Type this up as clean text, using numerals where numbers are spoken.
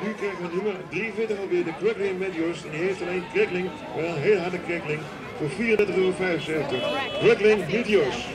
Nu krijgen we nummer 43 alweer de Cracklin Meteors. En die heeft alleen Crackling, wel een heel harde Crackling, voor €34,75. Cracklin Meteors.